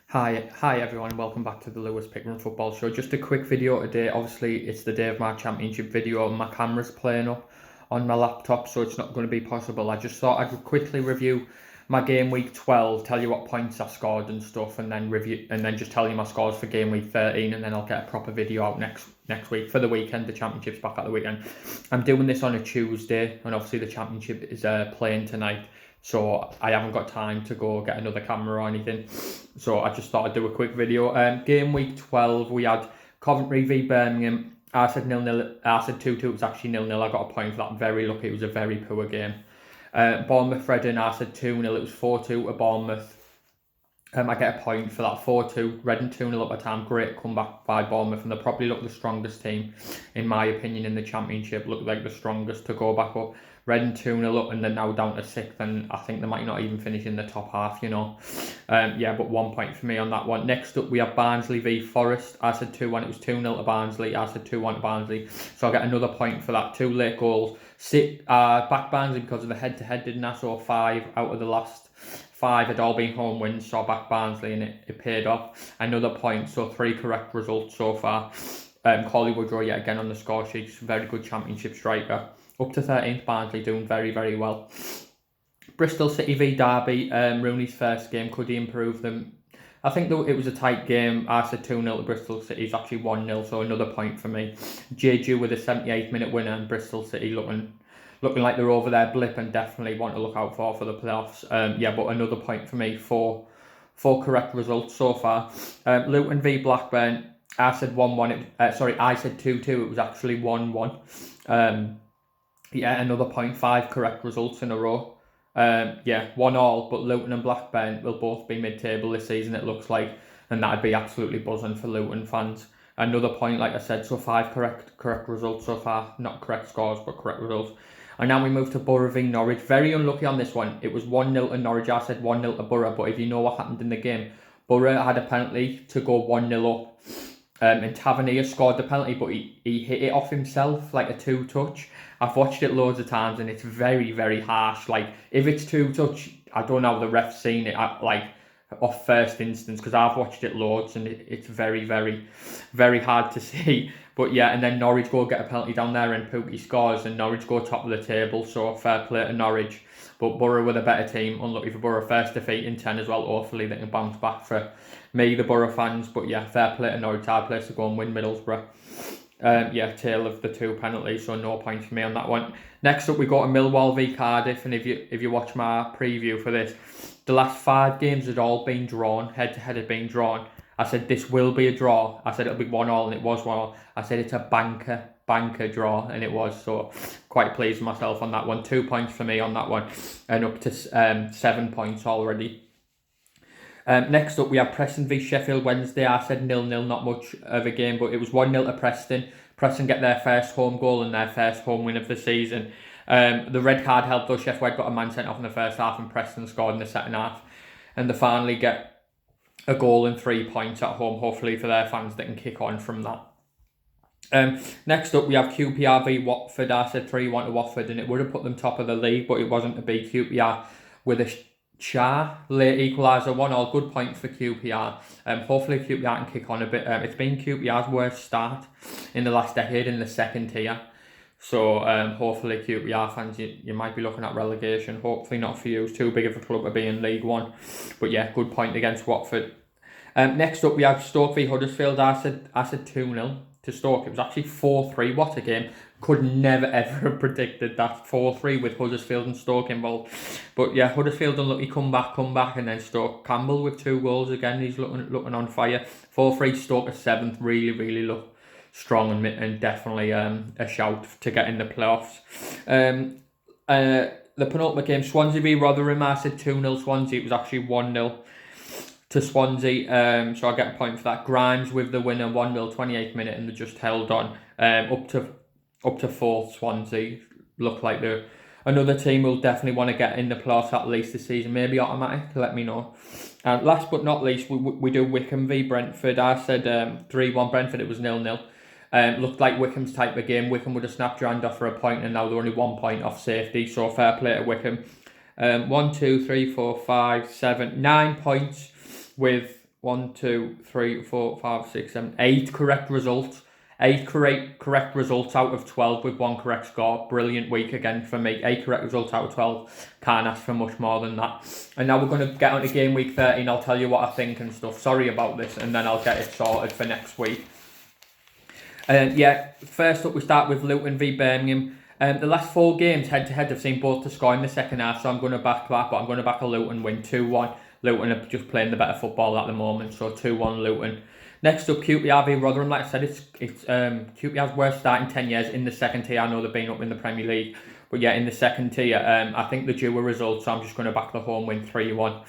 Hi everyone, welcome back to the Lewis Pickman Football Show. Just a quick video today. Obviously, it's the day of my championship video and my camera's playing up on my laptop, so it's not going to be possible. I just thought I could quickly review my game week 12, tell you what points I scored and stuff, and then just tell you my scores for game week 13, and then I'll get a proper video out next week for the weekend. The championship's back at the weekend. I'm doing this on a Tuesday, and obviously the championship is playing tonight. So I haven't got time to go get another camera or anything. So I just thought I'd do a quick video. Game week 12, we had Coventry v Birmingham. I said 0-0. I said 2-2. It was actually 0-0. I got a point for that. Very lucky. It was a very poor game. Bournemouth Reading. I said 2-0. It was 4-2 to Bournemouth. I get a point for that. 4-2. Reading 2-0 at the time. Great comeback by Bournemouth, and they probably look the strongest team, in my opinion, in the championship. Look like the strongest to go back up. Reading 2-0 up, and they're now down to 6th, and I think they might not even finish in the top half, you know. But 1 point for me on that one. Next up, we have Barnsley v Forest. I said 2-1. It was 2-0 to Barnsley. I said 2-1 to Barnsley. So I get another point for that. 2 late goals. Back Barnsley because of the head-to-head, didn't I? So 5 out of the last 5 had all been home wins. So back Barnsley, and it paid off. Another point. So 3 correct results so far. Collie Woodrow yet again on the score sheet. Very good championship striker. Up to 13th, Barnsley doing very, very well. Bristol City v Derby, Rooney's first game. Could he improve them? I think though it was a tight game. I said 2-0 to Bristol City. It's actually 1-0, so another point for me. JG with a 78th minute winner, and Bristol City looking like they're over their blip and definitely want to look out for the playoffs. But another point for me. Four correct results so far. Luton v Blackburn. I said 1-1. I said 2-2. It was actually 1-1. Another point. 5 correct results in a row. 1-1, but Luton and Blackburn will both be mid-table this season, it looks like, and that'd be absolutely buzzing for Luton fans. Another point, like I said, so 5 correct results so far. Not correct scores, but correct results. And now we move to Borough v Norwich. Very unlucky on this one. It was 1-0 to Norwich. I said 1-0 to Borough, but if you know what happened in the game, Borough had a penalty to go 1-0 up. And Tavernier scored the penalty, but he hit it off himself like a 2-touch. I've watched it loads of times, and it's very, very harsh. Like, if it's 2-touch, I don't know how the ref's seen it off first instance, because I've watched it loads, and it's very, very, very hard to see. But yeah, and then Norwich go get a penalty down there, and Pookie scores, and Norwich go top of the table. So fair play to Norwich. But Borough with a better team. Unlucky for Borough. First defeat in 10 as well. Hopefully they can bounce back for me, the Borough fans. But yeah, fair play to Norwich. Hard place to go and win Middlesbrough. Tale of the 2 penalties, so no points for me on that one. Next up, we go to Millwall v Cardiff, and if you watch my preview for this, the last 5 games had all been drawn. Head-to-head had been drawn. I said this will be a draw. I said it'll be 1-1, and it was 1-1. I said it's a banker draw, and it was. So quite pleased with myself on that one. 2 points for me on that one, and up to 7 points already. Next up, we have Preston v Sheffield Wednesday. I said 0-0, not much of a game, but it was 1-0 to Preston. Preston get their first home goal and their first home win of the season. The red card helped, though. Sheffield got a man sent off in the first half, and Preston scored in the second half. And they finally get a goal and 3 points at home, hopefully for their fans that can kick on from that. Next up, we have QPR v Watford. I said 3-1 to Watford, and it would have put them top of the league, but it wasn't to be. QPR with a late equaliser, 1-1, good point for QPR. Hopefully QPR can kick on a bit. It's been QPR's worst start in the last decade in the second tier. So hopefully QPR fans, you might be looking at relegation. Hopefully not for you. It's too big of a club to be in League One. But yeah, good point against Watford. Next up, we have Stoke v Huddersfield. I said 2-0 to Stoke. It was actually 4-3. What a game. Could never ever have predicted that. 4-3 with Huddersfield and Stoke involved. But yeah, Huddersfield unlucky come back, and then Stoke. Campbell with 2 goals again. He's looking on fire. 4-3 Stoke at 7th. Really, really look strong and definitely a shout to get in the playoffs. The penultimate game, Swansea v Rotherham. I said 2-0 Swansea. It was actually 1-0 to Swansea. So I get a point for that. Grimes with the winner, 1-0, 28th minute, and they just held on. Up to 4th Swansea. Look like they're another team will definitely want to get in the playoffs at least this season. Maybe automatic, let me know. And last but not least, we do Wycombe v Brentford. I said 3-1 Brentford, it was 0-0. Looked like Wycombe's type of game. Wycombe would have snapped your hand off for a point, and now they're only 1 point off safety. So fair play to Wycombe. 1, 2, 3, 4, 5, 7, 9 points with 1, 2, 3, 4, 5, 6, 7, 8 correct results. 8 correct results out of 12 with 1 correct score. Brilliant week again for me. 8 correct results out of 12. Can't ask for much more than that. And now we're going to get on to game week 13. I'll tell you what I think and stuff. Sorry about this. And then I'll get it sorted for next week. Yeah, first up we start with Luton v Birmingham. The last 4 games head-to-head I've seen both to score in the second half. So I'm going to back that. But I'm going to back a Luton win 2-1. Luton are just playing the better football at the moment. So 2-1 Luton. Next up, QPR v Rotherham. Like I said, it's QPR's worst start in 10 years in the second tier. I know they've been up in the Premier League, but yeah, in the second tier, I think the due a result, so I'm just going to back the home win 3-1.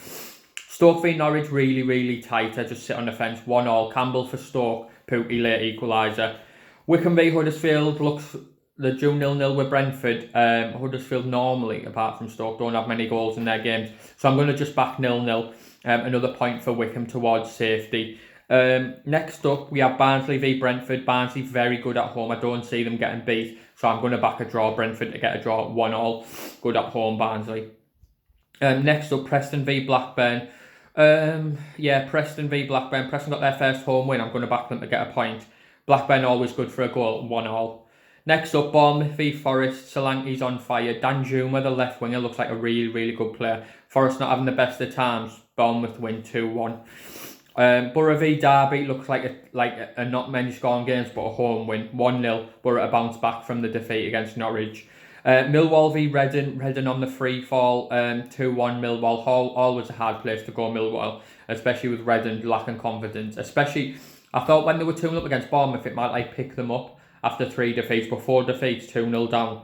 Stoke v Norwich, really tight. I just sit on the fence, 1-1. Campbell for Stoke, Pooty late equaliser. Wickham v Huddersfield looks the drew 0-0 with Brentford. Huddersfield normally, apart from Stoke, don't have many goals in their games, so I'm going to just back 0-0. Another point for Wickham towards safety. Next up, we have Barnsley v Brentford. Barnsley very good at home. I don't see them getting beat, so I'm going to back a draw. Brentford to get a draw, 1-1. Good at home, Barnsley. Next up, Preston v Blackburn. Yeah, Preston v Blackburn. Preston got their first home win. I'm going to back them to get a point. Blackburn always good for a goal, 1-1. Next up, Bournemouth v Forest. Solanke's on fire. Danjuma, the left winger, looks like a really good player. Forest not having the best of times. Bournemouth win 2-1. Borough v Derby looks like a not many scoring games, but a home win, 1-0. Borough to bounce back from the defeat against Norwich. Millwall v Reading. Reading on the free fall, 2-1 Millwall. Always a hard place to go, Millwall, especially with Reading lacking confidence. Especially, I thought when they were 2-0 up against Bournemouth, it might pick them up after 3 defeats, but 4 defeats, 2-0 down,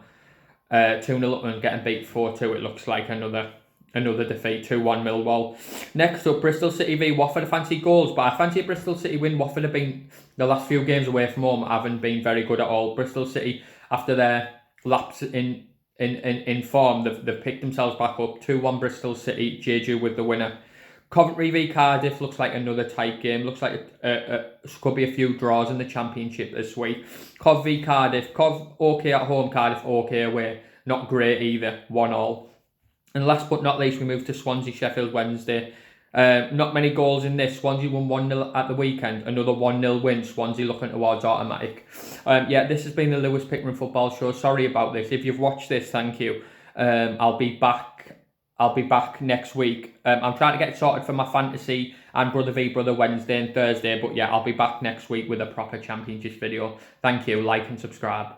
2-0 up and getting beat 4-2. It looks like another defeat, 2-1 Millwall. Next up, Bristol City v Watford. I fancy goals, but I fancy a Bristol City win. Watford have been, the last few games away from home, haven't been very good at all. Bristol City, after their lapse in form, they've picked themselves back up. 2-1 Bristol City, Jeju with the winner. Coventry v Cardiff looks like another tight game. Looks like it could be a few draws in the Championship this week. Cov v Cardiff. Cov okay at home, Cardiff okay away. Not great either, 1-1. And last but not least, we move to Swansea Sheffield Wednesday. Not many goals in this. Swansea won 1-0 at the weekend. Another 1-0 win. Swansea looking towards automatic. Yeah, this has been the Lewis Pickering Football Show. Sorry about this. If you've watched this, thank you. I'll be back next week. I'm trying to get it sorted for my fantasy and Brother v Brother Wednesday and Thursday. But yeah, I'll be back next week with a proper Championships video. Thank you. Like and subscribe.